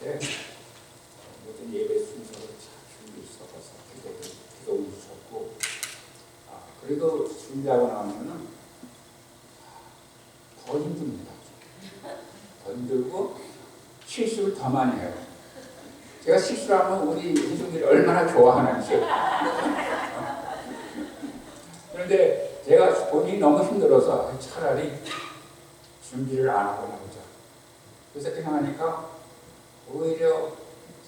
때 모든 예배 순서를 잘 준비 섞어서 기도 주셨고, 그래도 준비하고 나오면은 더 힘듭니다. 더 힘들고 실수를 더 많이 해요. 제가 실수를 하면 우리 회중들이 얼마나 좋아하는지. 그런데 제가 본인이 너무 힘들어서 차라리 준비를 안 하고 나오자. 그래서 그냥 하니까 오히려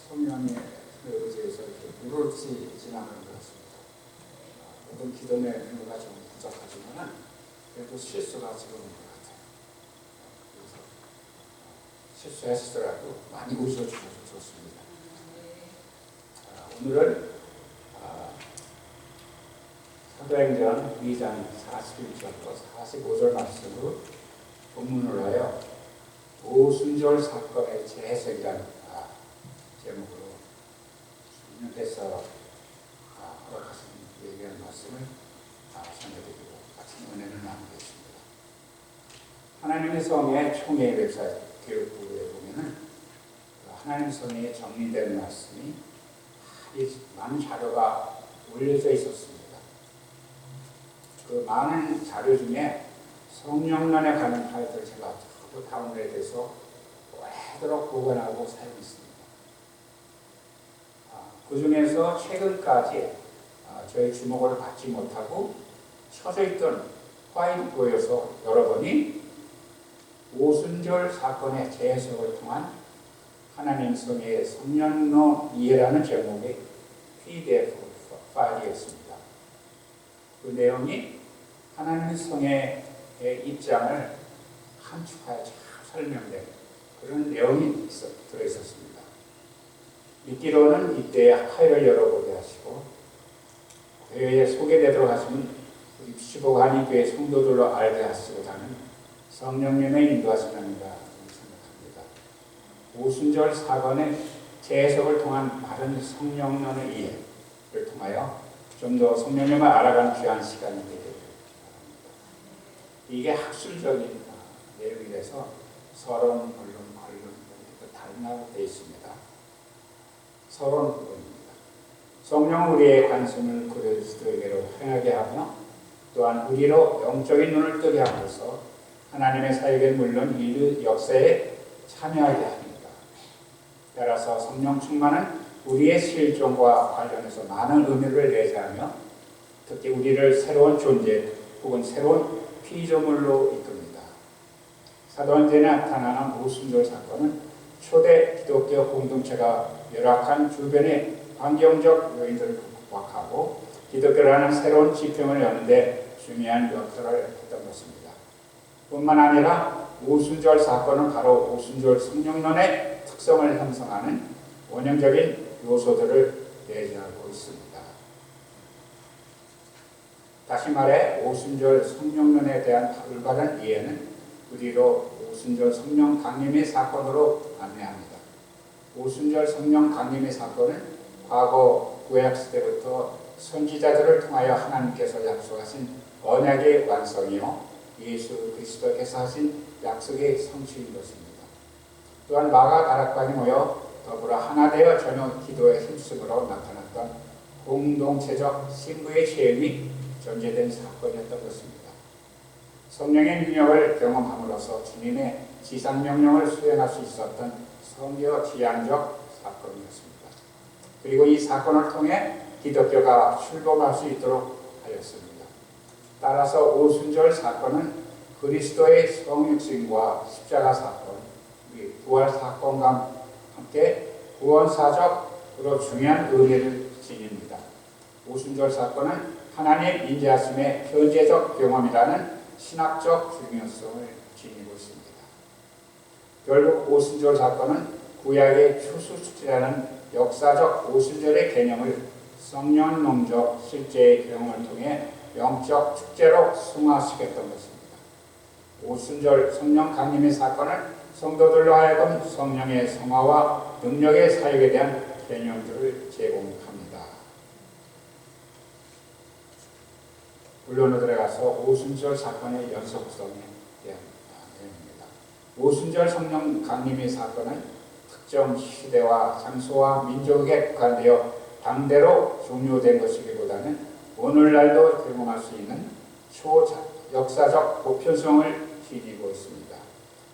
성령의 의지에서 이렇게 물을듯이 지나가는 것 같습니다. 모든 기도 내용가 좀 부족하지만 그래도 실수가 적은 것 같아요. 그래서 실수했더라도 많이 웃어주셔서 좋습니다. 오늘은 사도행전 2장 41절부터 45절 말씀으로 본문을 하여 오순절 사건의 재해석이라는 제목으로 주님께서 허락하신 얘기하는 말씀을 전해드리고 같이 은혜를 나누겠습니다. 하나님의 성의 총회 웹사이트 교육부에 보면은 하나님의 성에 정리된 말씀이 많은 자료가 올려져 있었습니다. 그 많은 자료 중에 성령론에 관한 파일들을 제가 또 다운로드해서 오래도록 보관하고 사용했습니다. 그 중에서 최근까지 저희 주목을 받지 못하고 쳐져 있던 파일이 보여서 열어보니 오순절 사건의 재해석을 통한 하나님 성의 성령론 이해라는 제목의 PDF 파일이었습니다. 그 내용이 하나님 성의 입장을 함축하여 잘 설명된 그런 내용이 들어있었습니다. 믿기로는 이때 파일을 열어보게 하시고 교회에 소개되도록 하시면 우리 피시보관이 교회 성도들로 알게 하시고자 하는 성령님의 인도하심입니다. 생각합니다. 오순절 사건의 재해석을 통한 바른 성령론의 이해를 통하여 좀 더 성령님을 알아가는 귀한 시간이 되기를 바랍니다. 이게 학술적인 내용이라서 서론, 본론, 권론 다르게 되어 있습니다. 서론 부분입니다. 성령 우리의 관심을 그리스도에게로 향하게 하며 또한 우리로 영적인 눈을 뜨게 하면서 하나님의 사역은 물론 인류 역사에 참여하게 합니다. 따라서 성령 충만은 우리의 실존과 관련해서 많은 의미를 내재하며 특히 우리를 새로운 존재 혹은 새로운 피조물로 이끕니다. 사도행전에 나타나는 오순절 사건은 초대 기독교 공동체가 열악한 주변의 환경적 요인들을 극복하고 기독교라는 새로운 지평을 여는 데 중요한 역할을 했던 것입니다. 뿐만 아니라 오순절 사건은 바로 오순절 성령론의 특성을 형성하는 원형적인 요소들을 내재하고 있습니다. 다시 말해 오순절 성령론에 대한 올바른 이해는 우리로 오순절 성령 강림의 사건으로 안내합니다. 오순절 성령 강림의 사건은 과거 구약 시대부터 선지자들을 통하여 하나님께서 약속하신 언약의 완성이요 예수 그리스도께서 하신 약속의 성취인 것입니다. 또한 마가 다락방이 모여 더불어 하나 되어 저녁 기도의 힘쓰므로 나타났던 공동체적 신부의 체험이 전제된 사건이었던 것입니다. 성령의 능력을 경험함으로써 주님의 지상명령을 수행할 수 있었던 성교 지향적 사건이었습니다. 그리고 이 사건을 통해 기독교가 출범할 수 있도록 하였습니다. 따라서 오순절 사건은 그리스도의 성육신과 십자가 사건, 부활 사건과 함께 구원사적으로 중요한 의미를 지닙니다. 오순절 사건은 하나님 인자하심의 현재적 경험이라는 신학적 중요성을 지니고 있습니다. 결국 오순절 사건은 구약의 추수축제라는 역사적 오순절의 개념을 성령론적 실제의 경험을 통해 영적 축제로 승화시켰던 것입니다. 오순절 성령 강림의 사건은 성도들로 하여금 성령의 성화와 능력의 사역에 대한 개념들을 제공합니다. 본론으로 들어가서 오순절 사건의 연속성에 대한 내용입니다. 오순절 성령 강림의 사건은 특정 시대와 장소와 민족에 국한되어 당대로 종료된 것이기보다는 오늘날도 경험할 수 있는 초역사적 보편성을 지니고 있습니다.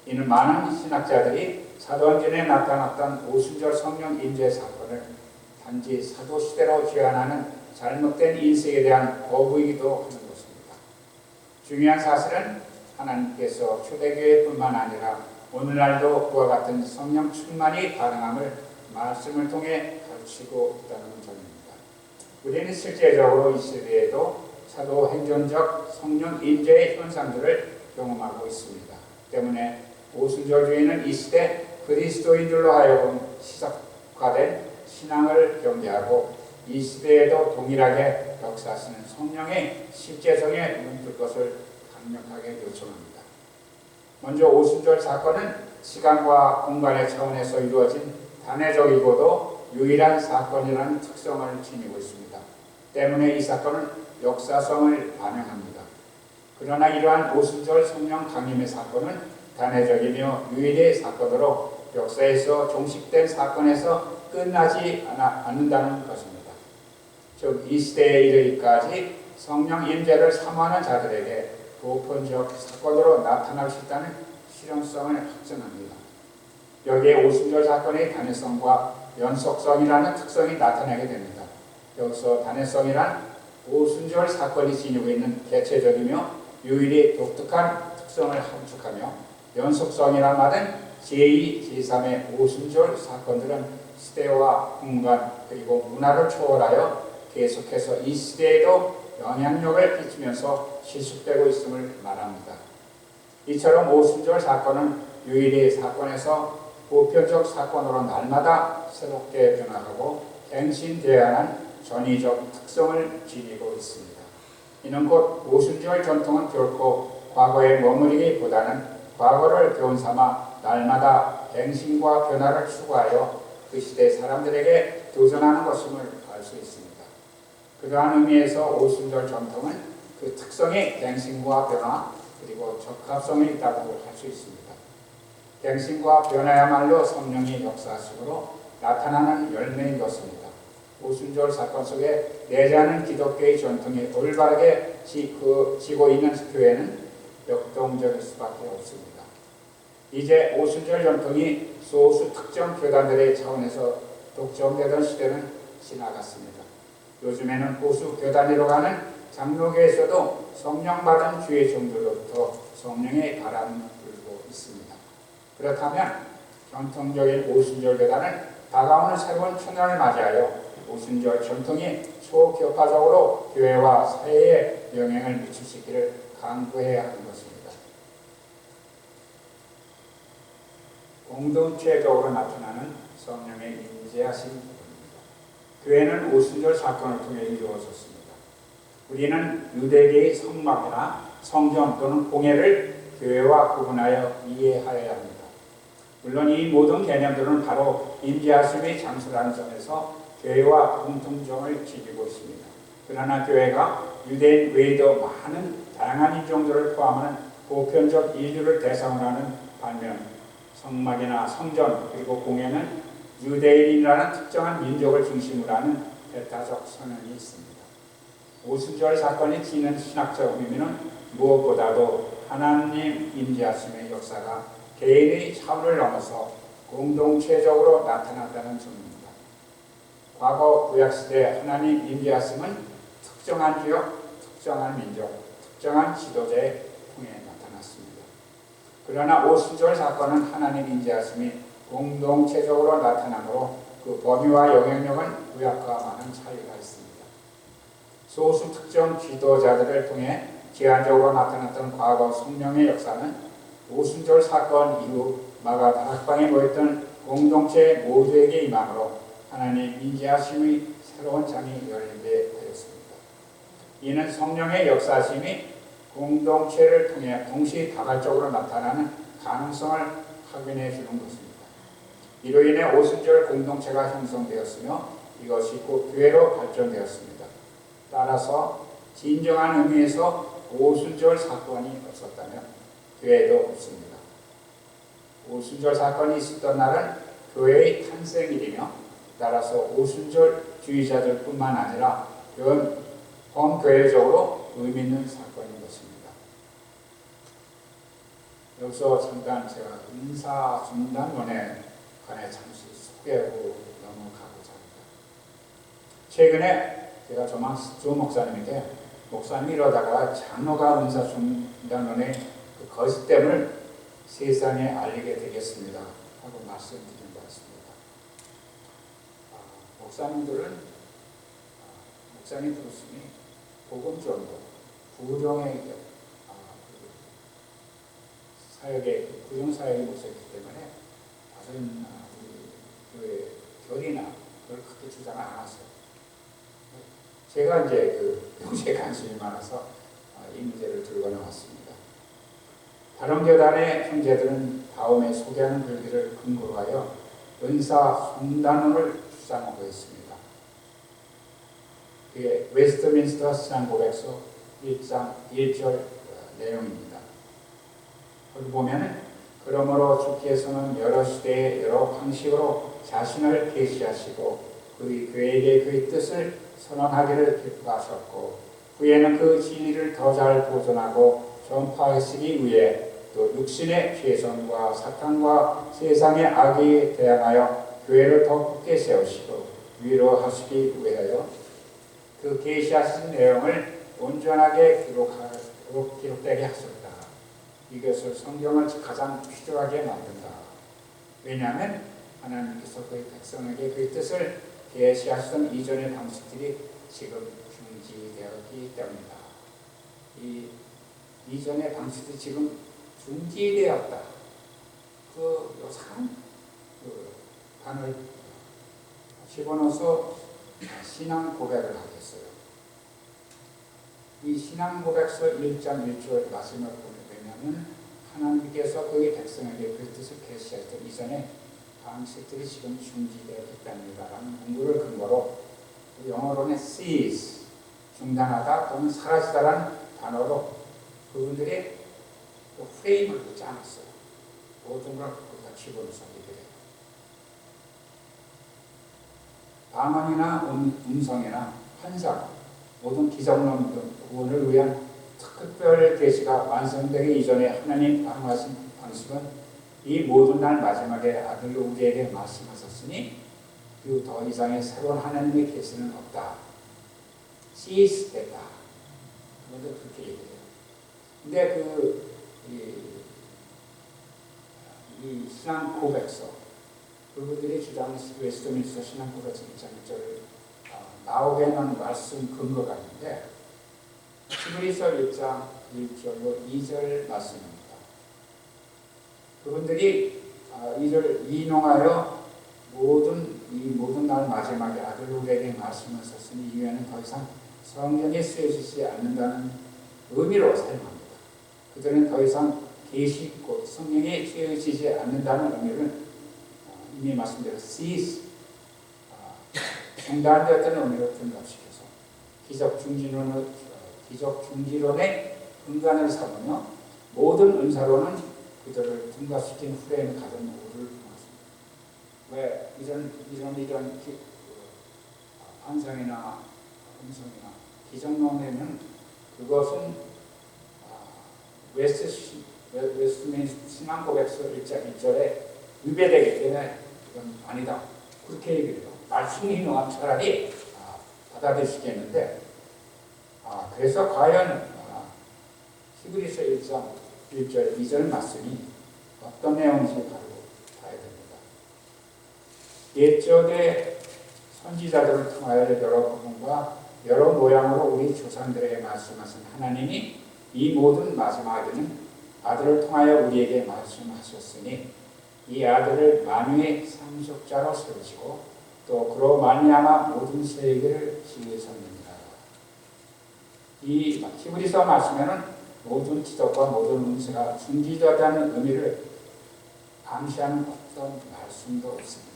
이는 많은 신학자들이 사도행전에 나타났던 오순절 성령 임재 사건을 단지 사도시대로 제한하는 잘못된 인식에 대한 거부이기도 하는 것입니다. 중요한 사실은 하나님께서 초대교회뿐만 아니라 오늘날도 그와 같은 성령 충만이 가능함을 말씀을 통해 가르치고 있다는 점입니다. 우리는 실제적으로 이 시대에도 사도행전적 성령 임재의 현상들을 경험하고 있습니다. 때문에 오순절주의는 이 시대 그리스도인들로 하여금 시작화된 신앙을 경계하고 이 시대에도 동일하게 역사하시는 성령의 실제성에 눈뜰 것을 강력하게 요청합니다. 먼저 오순절 사건은 시간과 공간의 차원에서 이루어진 단회적이고도 유일한 사건이라는 특성을 지니고 있습니다. 때문에 이 사건은 역사성을 반영합니다. 그러나 이러한 오순절 성령 강림의 사건은 단회적이며 유일의 사건으로 역사에서 종식된 사건에서 끝나지 않는다는 것입니다. 즉, 이 시대에 이르기까지 성령 임재를 사모하는 자들에게 보편적 사건으로 나타날 수 있다는 실용성을 확증합니다. 여기에 오순절 사건의 단회성과 연속성이라는 특성이 나타나게 됩니다. 여기서 단회성이란 오순절 사건이 지니고 있는 개체적이며 유일히 독특한 특성을 함축하며, 연속성이란 말은 제2, 제3의 오순절 사건들은 시대와 공간 그리고 문화를 초월하여 계속해서 이 시대에도 영향력을 끼치면서 실축되고 있음을 말합니다. 이처럼 오순절 사건은 유일의 사건에서 보편적 사건으로 날마다 새롭게 변화하고 갱신되어야하는 전위적 특성을 지니고 있습니다. 이는 곧 오순절 전통은 결코 과거에 머무르기보다는 과거를 교훈 삼아 날마다 갱신과 변화를 추구하여 그 시대 사람들에게 도전하는 것임을 알 수 있습니다. 그러한 의미에서 오순절 전통은 그 특성이 갱신과 변화 그리고 적합성이 있다고 할 수 있습니다. 갱신과 변화야말로 성령의 역사심으로 나타나는 열매인 것입니다. 오순절 사건 속에 내재하는 기독교의 전통이 올바르게 지고 있는 교회는 역동적일 수밖에 없습니다. 이제 오순절 전통이 소수 특정 교단들의 차원에서 독점되던 시대는 지나갔습니다. 요즘에는 보수 교단으로 가는 장로교에서도 성령받은 주의 종들로부터 성령의 바람이 불고 있습니다. 그렇다면 전통적인 오순절 교단은 다가오는 새로운春년을 맞이하여 오순절 전통이 초교파적으로 교회와 사회에 영향을 미칠 수 있기를 강구해야 하는 것입니다. 공동체적으로 나타나는 성령의 임재하신 부분입니다. 교회는 오순절 사건을 통해 이루어졌습니다. 우리는 유대계의 성막이나 성전 또는 공예를 교회와 구분하여 이해하여야 합니다. 물론 이 모든 개념들은 바로 임재하심의 장소라는 점에서 교회와 공통점을 지니고 있습니다. 그러나 교회가 유대인 외에도 많은 다양한 인종들을 포함하는 보편적 인류를 대상으로 하는 반면 성막이나 성전 그리고 공예는 유대인이라는 특정한 민족을 중심으로 하는 배타적 성향이 있습니다. 오순절 사건이 지닌 신학적 의미는 무엇보다도 하나님 임재하심의 역사가 개인의 차원을 넘어서 공동체적으로 나타났다는 점입니다. 과거 구약시대 하나님 임재하심은 특정한 지역, 특정한 민족, 특정한 지도자에 통해 나타났습니다. 그러나 오순절 사건은 하나님 임재하심이 공동체적으로 나타나므로 그 범위와 영향력은 구약과 많은 차이가 있습니다. 소수 특정 지도자들을 통해 제한적으로 나타났던 과거 성령의 역사는 오순절 사건 이후 마가 다락방에 모였던 공동체 모두에게 임함으로 하나님 임재하심의 새로운 장이 열리게 되었습니다. 이는 성령의 역사심이 공동체를 통해 동시다발적으로 나타나는 가능성을 확인해 주는 것입니다. 이로 인해 오순절 공동체가 형성되었으며 이것이 곧 교회로 발전되었습니다. 따라서 진정한 의미에서 오순절 사건이 없었다면 교회도 없습니다. 오순절 사건이 있었던 날은 교회의 탄생일이며 따라서 오순절주의자들뿐만 아니라 이건 범교회적으로 의미 있는 사건인 것입니다. 여기서 잠깐 제가 은사중단론에 관해 잠시 소개하고 넘어가고자 합니다. 최근에 제가 조 목사님에게 목사님 이러다가 장로가 은사중단론의 그 거짓됨을 세상에 알리게 되겠습니다 하고 말씀드린 바 있습니다. 목사님들은 목사님 부르심이 복음 전도, 구령의 사역의 구령 사역의 목사이기 때문에 다른 우리 교회 결이나 그걸 크게 주장을 안 하세요. 제가 이제 그 영주에 관심이 많아서 이 문제를 들고 나왔습니다. 다른 교단의 형제들은 다음에 소개하는 글들을 근거로 하여 은사 숭단론을 주장하고 있습니다. 그게 웨스트민스터 신앙고백서 1장 1절 내용입니다. 거기 보면 그러므로 주께서는 여러 시대에 여러 방식으로 자신을 계시하시고 그의 교회에게 그의 뜻을 선언하기를 기뻐하셨고 후에는 그 진리를 더 잘 보존하고 전파하시기 위해 또 육신의 죄성과 사탄과 세상의 악에 대항하여 교회를 더 굳게 세우시고 위로하시기 위하여 그 계시하신 내용을 온전하게 기록되게 하셨다. 이것을 성경을 가장 필요하게 만든다. 왜냐하면 하나님께서 그의 백성에게 그의 뜻을 계시하시던 이전의 방식들이 지금 중지되었기 때문이다. 이 이전의 방식이 지금 중지되었다. 그 요상한 단을 집어넣어서 신앙 고백을 하겠어요. 이 신앙 고백서 1장 1절 말씀을 보면 하나님께서 그의 백성에게 그 뜻을 계시하셨던 이전의 방식들이 지금 중지되었기 때문이다라는 문구를 근거로 영어로는 cease, 중단하다 또는 사라지다라는 단어로 그분들이 프레임을 두지 않았어요. 모든 걸 거기다 집어넣어서 얘기해요. 방언이나 음성이나 환상, 모든 기적론 구원을 위한 특별 계시가 완성되기 이전에 하나님 방언하신 방식은 이 모든 날 마지막에 아들로 우리에게 말씀하셨으니 그 더 이상의 새로운 하나님의 계시는 없다. cease 됐다. 그런데 그렇게 얘기해요. 근데 이 신앙 고백서, 그분들이 주장하는 웨스트민스터 신앙 고백서 1장을 나오게는 말씀 근거가 있는데 히브리서 1장 1절로 2절 말씀입니다. 그분들이 이를 인용하여 모든 날 마지막에 아들 우리에게 말씀하셨으니 이후에는 더 이상 성경에 쓰여지지 않는다는 의미로 사용합니다. 그들은 더 이상 계시 곧 성경에 쓰여지지 않는다는 의미를 이미 말씀드린 cease, 중단되었다는 의미로 둔갑시켜서 기적 중지론의 근간을 삼으며 모든 은사로는 그들을 둔갑시킨 후에는 가진 오류를 범했습니다. 왜 이런 환상이나 음성이나 기적론에는 그것은 웨스트민스터 신앙 고백서 1장 1절에 위배되기 때문에 이건 아니다. 그렇게 얘기해요. 말씀이 인용하면 차라리 받아들이시겠는데 그래서 과연 히브리서 1장 1절 2절 말씀이 어떤 내용인지 바로 봐야 됩니다. 옛적의 선지자들을 통하여 여러 부분과 여러 모양으로 우리 조상들에게 말씀하신 하나님이 이 모든 마지막에는 아들을 통하여 우리에게 말씀하셨으니 이 아들을 만유의 상속자로 세우시고 또 그로 말미암아 모든 세계를 지으셨느니라. 이 히브리서 말씀에는 모든 기적과 모든 은사가 중지되었다는 의미를 암시하는 어떤 말씀도 없습니다.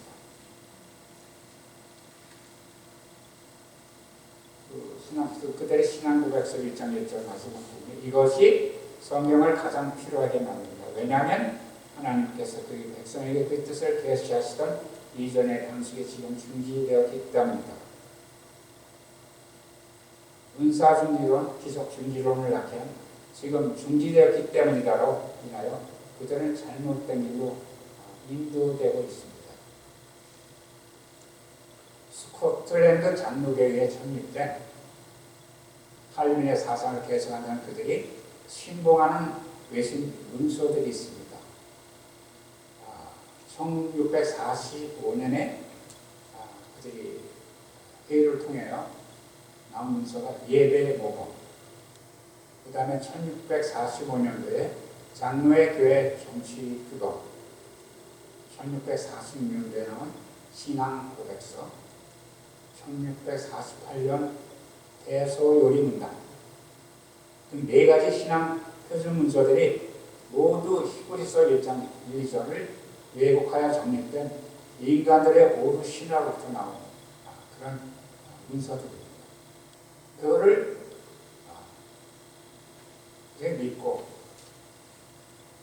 그들의 신앙 고백서 1장 1절 말씀을 보면 이것이 성경을 가장 필요하게 만듭니다. 왜냐하면 하나님께서 그 백성에게 그 뜻을 계시하시던 이전의 방식이 지금 중지되었기 때문이다. 은사중지론, 기적중지론을 낳게 지금 중지되었기 때문이다로 인하여 그들은 잘못된 길로 인도되고 있습니다. 스코틀랜드 장로교회에 전입된 칼빈의 사상을 개성하는 그들이 신봉하는 외신 문서들이 있습니다. 1645년에 그들이 회의를 통해 나온 문서가 예배 모범, 그 다음에 1645년도에 장로의 교회 정치 규범, 1646년도에 나온 신앙 고백서, 1648년 대소요리문답 등 4가지 신앙 표준 문서들이 모두 히브리서 1장 1절을 왜곡하여 정립된 인간들의 오류 신화로부터 나온 그런 문서들입니다. 그거를 믿고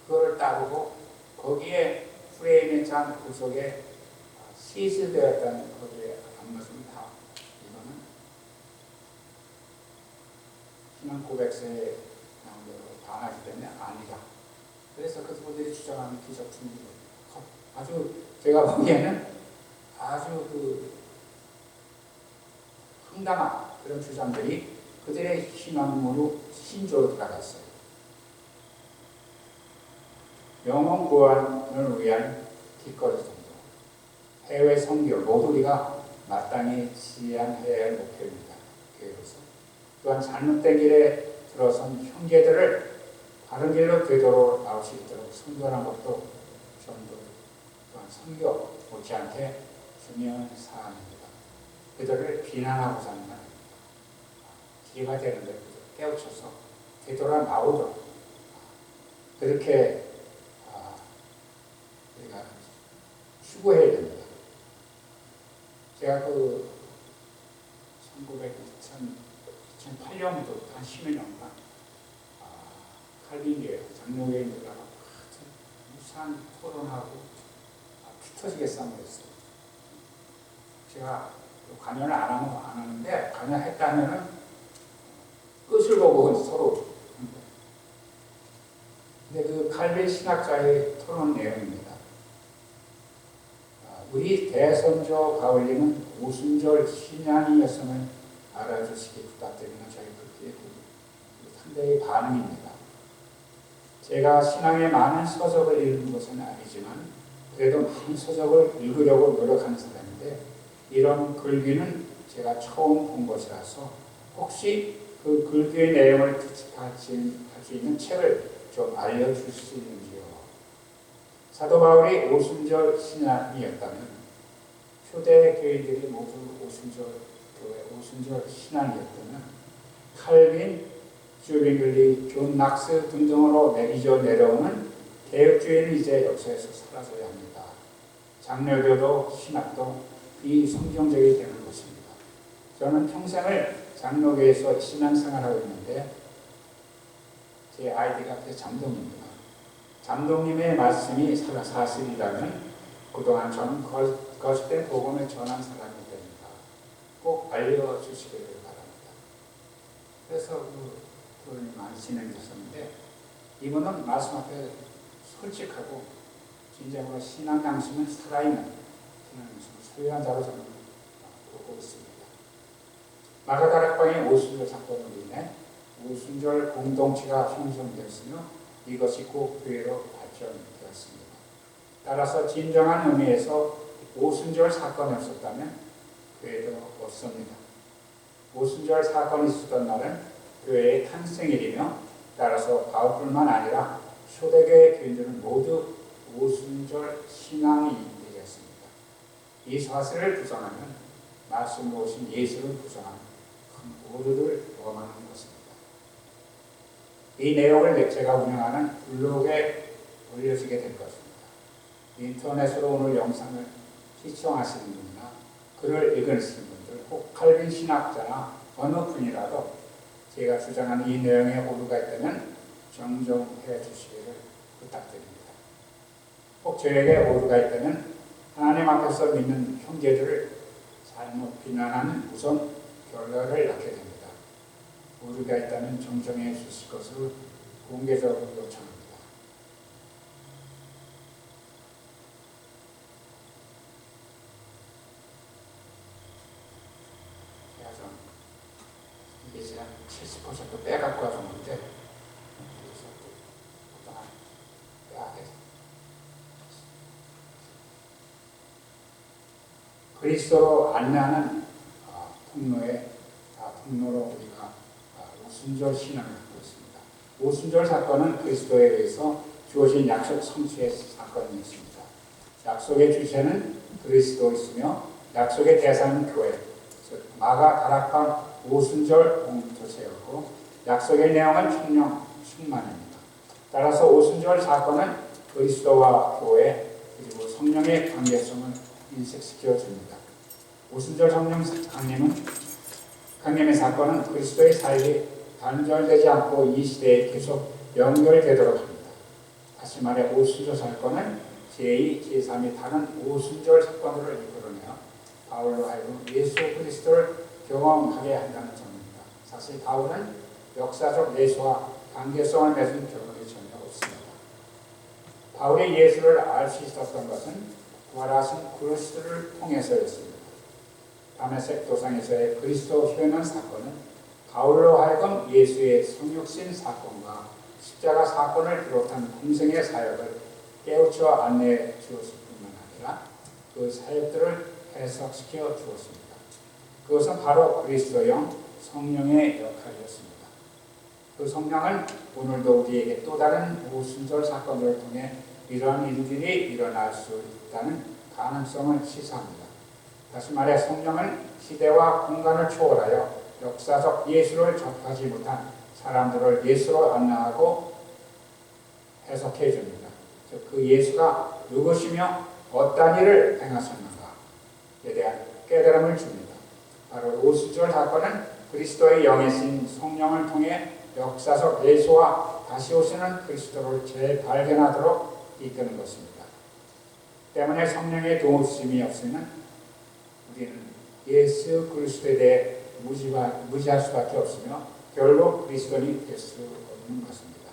그거를 따르고 거기에 프레임의 장 구석에 시즈되었다는 거기에 안것은 다 이거는 신앙 고백서에 나온 대로 반하기 때문에 아니다. 그래서 그분들이 주장하는 기적중지론 아주 제가 보기에는 아주 황당한 그런 주장들이 그들의 신앙으로 신조로 들어갔어요. 영혼 구원을 위한 뒷거리 정도, 해외 선교 모두 우리가 마땅히 지향해야 할 목표입니다. 교회로서 또한 잘못된 길에 들어선 형제들을 바른 길로 되도록 나올 수 있도록 선교하는 것도 전도 또한 선교 못지않게 중요한 사안입니다. 그들을 비난하고자 하는 건 기회가 되는데 깨우쳐서 되돌아 나오도록 그렇게 우리가 추구해야 됩니다. 제가 2008년부터 한 10여 년간 칼빈교회, 장로교회들하고 무수한 토론하고 피 터지게 싸움을 했어요. 제가 관여를 안 하는데 관여했다면은 끝을 보고 서로. 근데 그 칼빈 신학자의 토론 내용입니다. 우리 대선조 가울림은 오순절 신앙이었음을 알아주시기 부탁드리는 저희 그렇게 상대의 반응입니다. 제가 신앙의 많은 서적을 읽은 것은 아니지만 그래도 많은 서적을 읽으려고 노력하는 사람인데 이런 글귀는 제가 처음 본 것이라서 혹시 그 글귀의 내용을 할 수 있는 책을 좀 알려줄 수 있는지요. 사도 바울이 오순절 신앙이었다면 초대 교인들이 모두 오순절 교회, 오순절 신앙이었다면 칼빈, 주빙글리, 존 낙스 등등으로 이어 내려오는 개혁주의는 이제 역사에서 사라져야 합니다. 장로교도 신학도 비성경적이 되는 것입니다. 저는 평생을 장로교에서 신앙생활하고 있는데 제 아이디가 잠동입니다. 잠동님의 말씀이 사실이라면 그동안 저는 거짓된 복음을 전한 사람이 됩니다. 꼭 알려주시기를 바랍니다. 그래서 그분이 많이 진행됐었는데 이분은 말씀 앞에 솔직하고 진정으로 신앙 양심은 살아있는 신앙 양심을 소유한 자로 저는 보고 있습니다. 마가다락방의 오순절 사건으로 인해 오순절 공동체가 형성되었으며 이것이 꼭 교회로 발전되었습니다. 따라서 진정한 의미에서 오순절 사건이 없었다면 교회도 없습니다. 오순절 사건이 있었던 날은 교회의 탄생일이며 따라서 바울뿐만 아니라 초대교회 교인들은 모두 오순절 신앙이 되었습니다. 이 사실을 부정하면 말씀으로 오신 예수를 부정하는 큰 오류를 범하는 것입니다. 이 내용을 제가 운영하는 블로그에 올려지게 될 것입니다. 인터넷으로 오늘 영상을 시청하시는 분이나 글을 읽으시는 분들, 혹 칼빈 신학자나 어느 분이라도 제가 주장하는 이 내용에 오류가 있다면 정정해 주시기를 부탁드립니다. 혹 저에게 오류가 있다면 하나님 앞에서 믿는 형제들을 잘못 비난하는 무서운 결과를 낳게 됩니다. 오류가 있다면 정정해 주실 것을 공개적으로 요청합니다. 이게 이제 70% 빼갖고 하는 건데, 그래서 보통 빼야 돼. 그리스도로 안내하는 통로로 우리가 오순절 신앙을 갖고 있습니다. 오순절 사건은 그리스도에 대해서 주어진 약속 성취의 사건이었습니다. 약속의 주체는 그리스도이시며 약속의 대상은 교회, 마가 다락방 오순절 공동체였고 약속의 내용은 성령 충만입니다. 따라서 오순절 사건은 그리스도와 교회 그리고 성령의 관계성을 인식시켜 줍니다. 오순절 성령 강림의 사건은 그리스도의 사역이 단절되지 않고 이 시대에 계속 연결되도록 합니다. 다시 말해 오순절 사건은 제2, 제3이 다른 오순절 사건으로 이끌어내어 바울로 하여금 예수 그리스도를 경험하게 한다는 점입니다. 사실 바울은 역사적 예수와 관계성을 맺은 경험이 전혀 없습니다. 바울이 예수를 알 수 있었던 것은 부활하신 그리스도를 통해서였습니다. 다메섹 도상에서의 그리스도 표현 사건은 바울로 하여금 예수의 성육신 사건과 십자가 사건을 비롯한 공생의 사역을 깨우쳐 안내해 주었을 뿐만 아니라 그 사역들을 해석시켜 주었습니다. 그것은 바로 그리스도형 성령의 역할이었습니다. 그 성령은 오늘도 우리에게 또 다른 오순절 사건을 통해 이러한 일들이 일어날 수 있다는 가능성을 시사합니다. 다시 말해 성령은 시대와 공간을 초월하여 역사적 예수를 접하지 못한 사람들을 예수로 안내하고 해석해 줍니다. 그 예수가 누구시며 어떤 일을 행하셨는가에 대한 깨달음을 줍니다. 바로 오순절 사건은 그리스도의 영이신 성령을 통해 역사적 예수와 다시 오시는 그리스도를 재발견하도록 이끄는 것입니다. 때문에 성령의 도우심이 없으면 우리는 예수 그리스도에 대해 무지할 수밖에 없으며 결국 그리스도인이 될 수 없는 것입니다.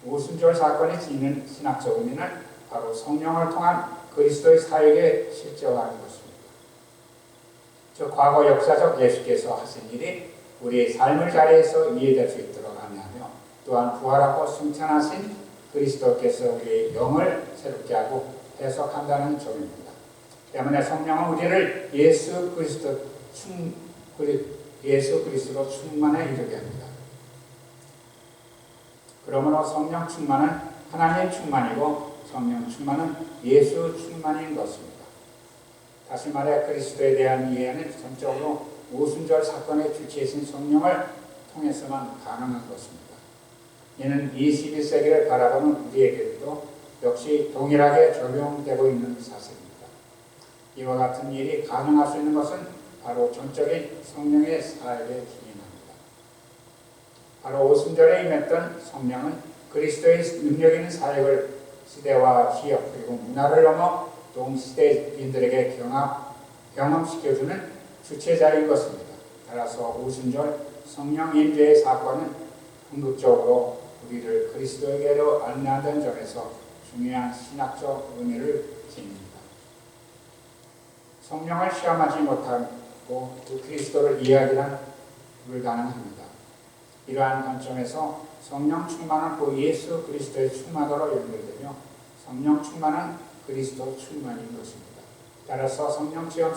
오순절 사건이 지닌 신학적 의미는 바로 성령을 통한 그리스도의 사역에 실제화하는 것입니다. 저 과거 역사적 예수께서 하신 일이 우리의 삶의 자리에서 이해될 수 있도록 안내하며 또한 부활하고 승천하신 그리스도께서 우리의 영을 새롭게 하고 해석한다는 점입니다. 때문에 성령은 우리를 예수 그리스도로 충만에 이르게 합니다. 그러므로 성령 충만은 하나님 충만이고 성령 충만은 예수 충만인 것입니다. 다시 말해 그리스도에 대한 이해는 전적으로 오순절 사건의 주체이신 성령을 통해서만 가능한 것입니다. 이는 21세기를 바라보는 우리에게도 역시 동일하게 적용되고 있는 사실입니다. 이와 같은 일이 가능할 수 있는 것은 바로 전적인 성령의 사역에 기인합니다. 바로 오순절에 임했던 성령은 그리스도의 능력 있는 사역을 시대와 지역 그리고 문화를 넘어 동시대인들에게 경험시켜주는 주체자인 것입니다. 따라서 오순절 성령 임재의 사건은 궁극적으로 우리를 그리스도에게로 안내하는 점에서 중요한 신학적 의미를 지닙니다. 성령을 시험하지 못하고 그 그리스도를 이해하기란 불가능합니다. 이러한 관점에서 성령 충만은 그 예수 그리스도의 충만으로 연결되며 성령 충만은 그리스도 충만인 것입니다. 따라서 성령 체험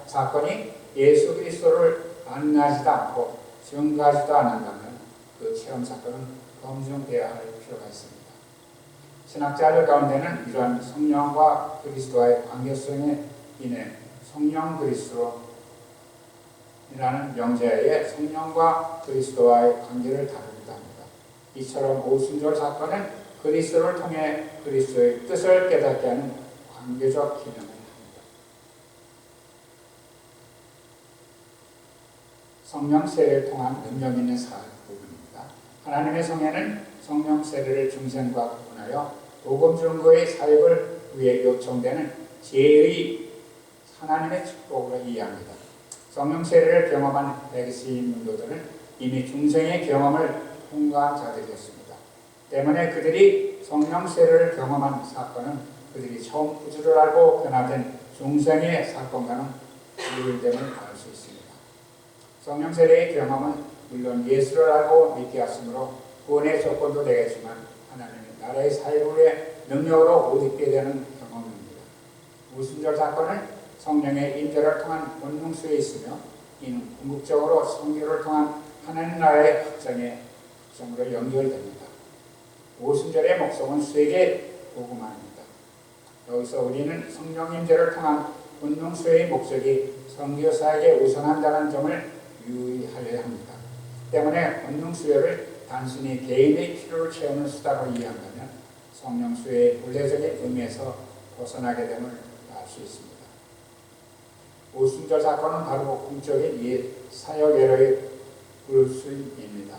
사건이 예수 그리스도를 안내하지도 않고 증거하지도 않는다면 그 체험 사건은 검증되어야 할 필요가 있습니다. 신학자들 가운데는 이러한 성령과 그리스도와의 관계성에 인해 성령 그리스도라는 명제하에 성령과 그리스도와의 관계를 다루기도 합니다. 이처럼 오순절 사건은 그리스도를 통해 그리스도의 뜻을 깨닫게 하는 관계적 기능을 합니다. 성령 세례를 통한 능력 있는 사역 부분입니다. 하나님의 성회는 성령 세례를 중생과 구분하여 복음 증거의 사역을 위에 요청되는 제의 하나님의 축복으로 이해합니다. 성령 세례를 경험한 백시 문도들은 이미 중생의 경험을 통과한 자들이었습니다. 때문에 그들이 성령 세례를 경험한 사건은 그들이 처음 구주를 알고 변화된 중생의 사건과는 비율됨을 알 수 있습니다. 성령 세례의 경험은 물론 예수를 알고 믿게 하심으로 구원의 조건도 되겠지만 하나님의 나라의 사역을 위해 능력으로 옷 입게 되는 경험입니다. 오순절 사건은 성령의 임재를 통한 권능수에 있으며 이는 궁극적으로 성교를 통한 하나님 나라의 확장의 구성으로 연결됩니다. 오순절의 목적은 수에게 복음화입니다. 여기서 우리는 성령 임재를 통한 권능수의 목적이 선교 사역에 우선한다는 점을 유의하여야 합니다. 때문에 권능 수요를 단순히 개인의 필요를 채우는 수단으로 이해한다면 성령 수요의 본래적인 의미에서 벗어나게 됨을 알 수 있습니다. 오순절 사건은 바로 공적인 옛 사역 에러의 불순입니다.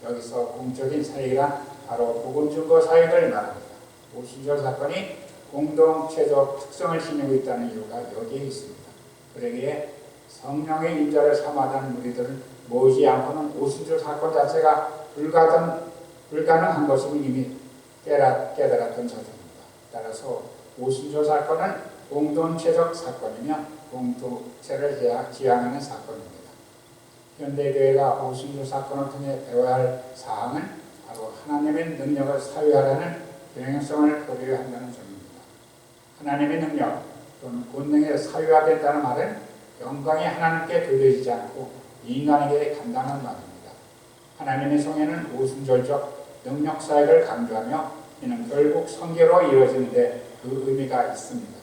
여기서 공적인 사역이란 바로 복음 증거 사역을 말합니다. 오순절 사건이 공동체적 특성을 지니고 있다는 이유가 여기에 있습니다. 그러기에 성령의 임재를 삼아하는 무리들은 모이지 않고는 오순절 사건 자체가 불가능한 것을 이미 깨달았던 자들입니다. 따라서 오순절 사건은 공동체적 사건이며 공동체를 지향하는 사건입니다. 현대교회가 오순절 사건을 통해 배워야 할 사항은 바로 하나님의 능력을 사유하라는 경향성을 고려해야 한다는 점입니다. 하나님의 능력 또는 권능에 사유하겠다는 말은 영광이 하나님께 돌려지지 않고 인간에게 간다는 말입니다. 하나님의 성에는 오순절적 능력 사역을 강조하며 이는 결국 성교로 이루어지는데 그 의미가 있습니다.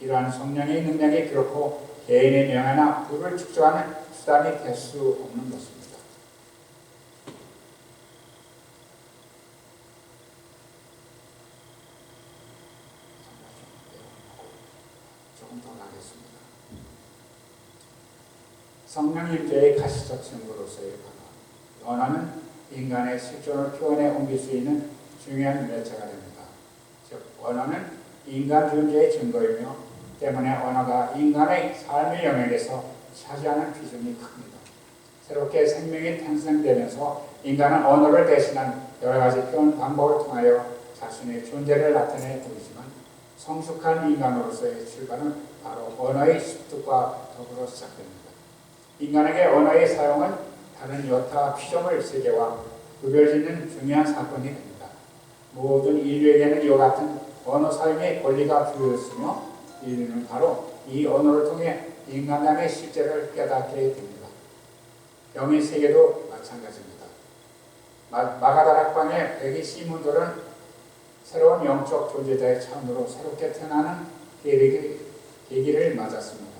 이러한 성령의 능력이 결코 개인의 명예나 부를 축소하는 수단이 될 수 없는 것입니다. 조금 더 가겠습니다. 성령 임재의 가시적 증거로서의 언어. 언어는 인간의 실존을 표현해 옮길 수 있는 중요한 매체가 됩니다. 즉, 언어는 인간 존재의 증거이며 때문에 언어가 인간의 삶의 영역에서 차지하는 비중이 큽니다. 새롭게 생명이 탄생되면서 인간은 언어를 대신한 여러 가지 표현 방법을 통하여 자신의 존재를 나타내 보이지만 성숙한 인간으로서의 출발은 바로 언어의 습득과 더불어 시작됩니다. 인간에게 언어의 사용은 다른 여타 피조물 세계와 구별짓는 중요한 사건이 됩니다. 모든 인류에게는 이와 같은 언어 사용의 권리가 주어졌으며 인류는 바로 이 언어를 통해 인간남의 실제를 깨닫게 됩니다. 영의 세계도 마찬가지입니다. 마가다락방의 백이 시문들은 새로운 영적 존재자의 차원으로 새롭게 태어나는 계기를 맞았습니다.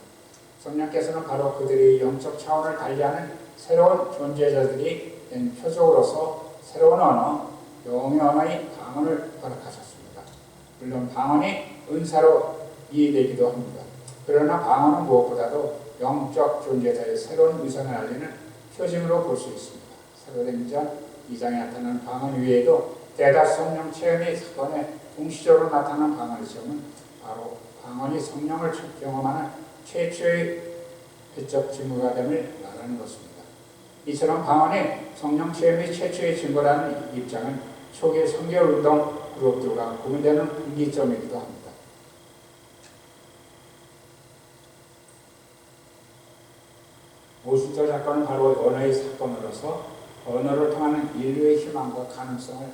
성령께서는 바로 그들의 영적 차원을 달리하는 새로운 존재자들이 된 표적으로서 새로운 언어, 영의 언어의 방언을 허락하셨습니다. 물론 방언이 은사로 이해되기도 합니다. 그러나 방언은 무엇보다도 영적 존재자의 새로운 위선을 알리는 표징으로 볼 수 있습니다. 사도행전 2장에 나타나는 방언 외에도 대다수 성령 체험의 사건에 동시적으로 나타나는 방언의 체험은 바로 방언이 성령을 경험하는 최초의 배적 증거가 됨을 말하는 것입니다. 이처럼 방언이 성령 체험의 최초의 증거라는 입장은 초기 선교운동 그룹들과 구분되는 분기점이기도 합니다. 오순절 사건은 바로 언어의 사건으로서 언어를 통하는 인류의 희망과 가능성을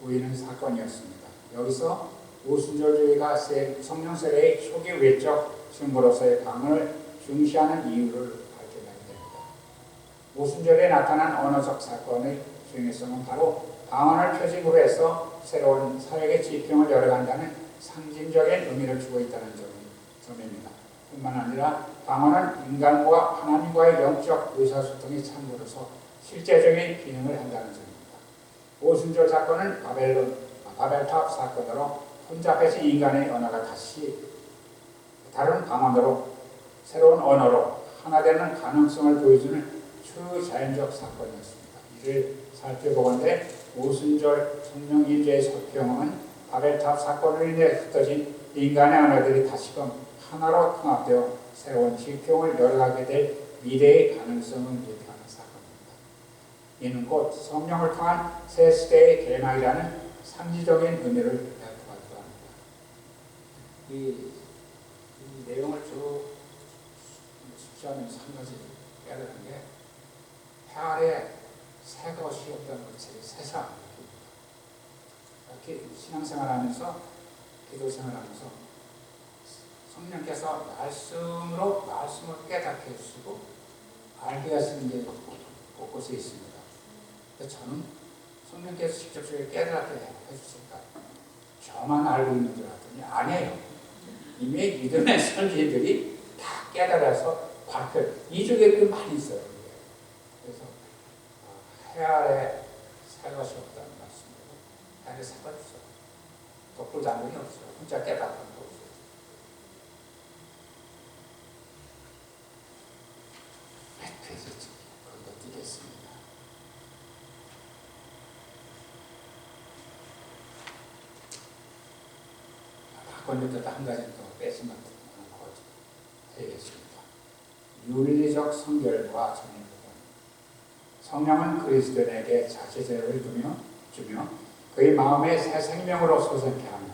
보이는 사건이었습니다. 여기서 오순절주의가 성령 세례의 초기 외적 증거로서의 방언을 중시하는 이유를 발견하게 됩니다. 오순절에 나타난 언어적 사건의 중요성은 바로 방언을 표징으로 해서 새로운 사역의 지평을 열어간다는 상징적인 의미를 주고 있다는 점입니다. 뿐만 아니라 방언은 인간과 하나님과의 영적 의사소통이 참으로서 실제적인 기능을 한다는 점입니다. 오순절 사건은 바벨탑 사건으로 혼잡해진 인간의 언어가 다시 다른 방언으로 새로운 언어로 하나 되는 가능성을 보여주는 초자연적 사건이었습니다. 이를 살펴보건대 오순절 성령 임재의 경험은 바벨탑 사건으로 인해 흩어진 인간의 언어들이 다시금 하나로 통합되어 새로운 지평을 열어가게 될 미래의 가능성을 예표하는 사건입니다. 이는 곧 성령을 통한 새 시대의 개막이라는 상징적인 의미를 배포하기도 합니다. 이 내용을 쭉 숙지하면서 한 가지 깨달은 게 해 아래 새 것이 없다는 것이 세상 이렇게 신앙생활하면서 기도생활하면서 성령께서 말씀을 깨닫게 해주시고 알게 하시는 게 곳곳에 있습니다. 근데 저는 성령께서 직접적으로 깨닫게 해주실까 저만 알고 있는 줄 알았더니 아니에요. 이미 믿음의 선지자들이 다 깨달아서 발표 이쪽에 많이 있어요. 그래서 해 아래 새 것이 없다는 말씀이고 해 아래 새 것이 없어요. 독불장군이 없어요. 혼자 깨닫는 거 없어요. 그래서 그거 뛰겠습니다. 바꿔줬다 한 가지 더 빼지만 되겠습니다. 윤리적 성결과 정의. 성령은 그리스도인에게 자체제를 주며 그의 마음에 새 생명으로 솟게 하며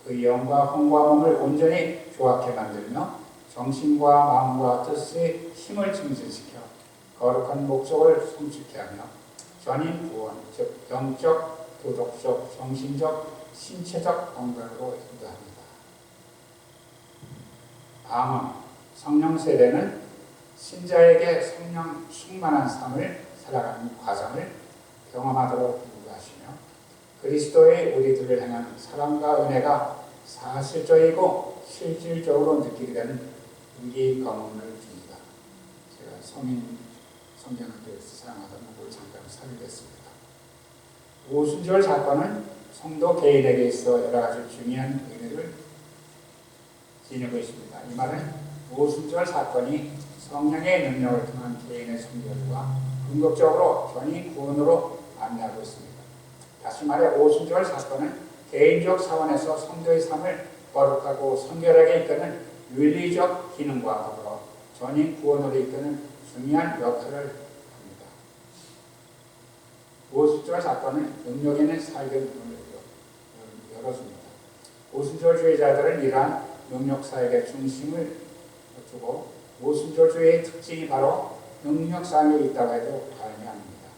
그의 영과 혼과 몸을 온전히 조합해 만들며 정신과 마음과 뜻의 힘을 증진시켜 거룩한 목적을 성취케 하며 전인 구원, 즉 영적, 도덕적, 정신적, 신체적 건강으로 인도합니다. 방언, 성령 세례는 신자에게 성령 충만한 삶을 살아가는 과정을 경험하도록 인도하시며 그리스도의 우리들을 향한 사랑과 은혜가 사실적이고 실질적으로 느끼게 되는 위기 경험을 줍니다. 제가 성경학교에서 사용하던 문구를 잠깐 살리겠습니다. 오순절 사건은 성도 개인에게 있어 여러 가지 중요한 의미를 지니고 있습니다. 이 말은 오순절 사건이 성령의 능력을 통한 개인의 성결과 궁극적으로 전인 구원으로 안내하고 있습니다. 다시 말해 오순절 사건은 개인적 차원에서 성도의 삶을 거룩하고 성결하게 이끄는 윤리적 기능과 더불어 전인 구원으로 이끄는 중요한 역할을 합니다. 오순절 사건은 능력 있는 삶의 문을 열어줍니다. 오순절주의자들은 이러한 능력사역의 중심을 두고 오순절주의의 특징이 바로 능력사역에 있다고 해도 과언이 아닙니다.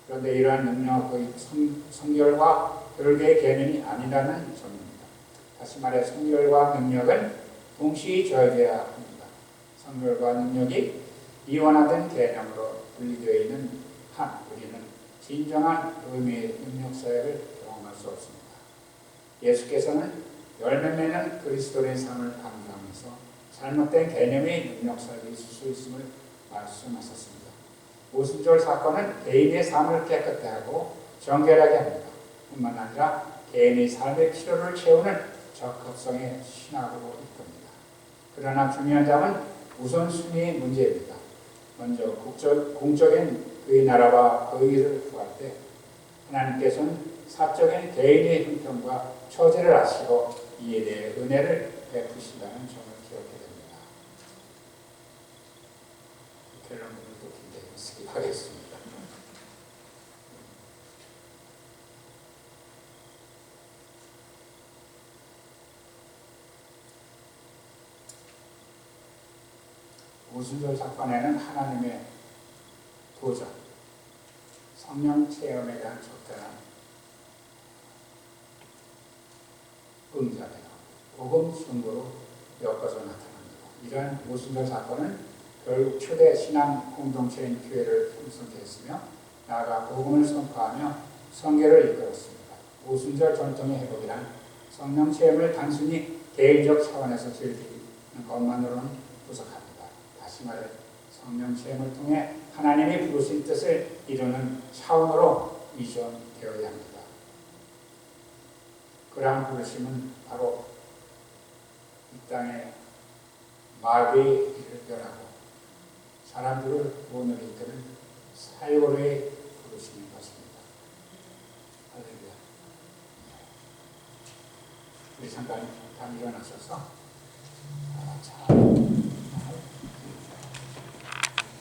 그런데 이러한 능력의 성결과 별개의 개념이 아니라는 점입니다. 다시 말해 성결과 능력은 동시에 저해져야 합니다. 성결과 능력이 이원화된 개념으로 분리되어 있는 한 우리는 진정한 의미의 능력사역을 경험할 수 없습니다. 예수께서는 열매 맺는 그리스도의 삶을 강조하면서 잘못된 개념의 능력사역이 있을 수 있음을 말씀하셨습니다. 오순절 사건은 개인의 삶을 깨끗하게 하고 정결하게 합니다. 뿐만 아니라 개인의 삶의 필요를 채우는 적합성의 신학으로 이끕니다. 그러나 중요한 점은 우선순위의 문제입니다. 먼저 공적인 그의 나라와 그의 일을 구할 때 하나님께서는 사적인 개인의 형편과 처지를 아시고 이에 대해 은혜를 베푸신다는 점을 기억해야 됩니다. 결론부터 굉장히 스킵하겠습니다. 오순절 사건에는 하나님의 도전, 성령 체험에 대한 적절한 응답이나 복음 증거로 엮어서 나타납니다. 이러한 오순절 사건은 결국 초대 신앙 공동체인 교회를 형성케 했으며 나아가 복음을 선포하며 성결을 이끌었습니다. 오순절 전통의 회복이란 성령 체험을 단순히 개인적 차원에서 즐기는 것만으로는 부족합니다. 다시 말해 성령 체험을 통해 하나님이 부르신 뜻을 이루는 차원으로 이전되어야 합니다. 그러한 부르심은 바로 이 땅에 마귀의 일을 멸하고 사람들을 구원으로 이끄는 사역의 부르심인 것입니다. 할렐루야. 우리 잠깐 일어나셔서 참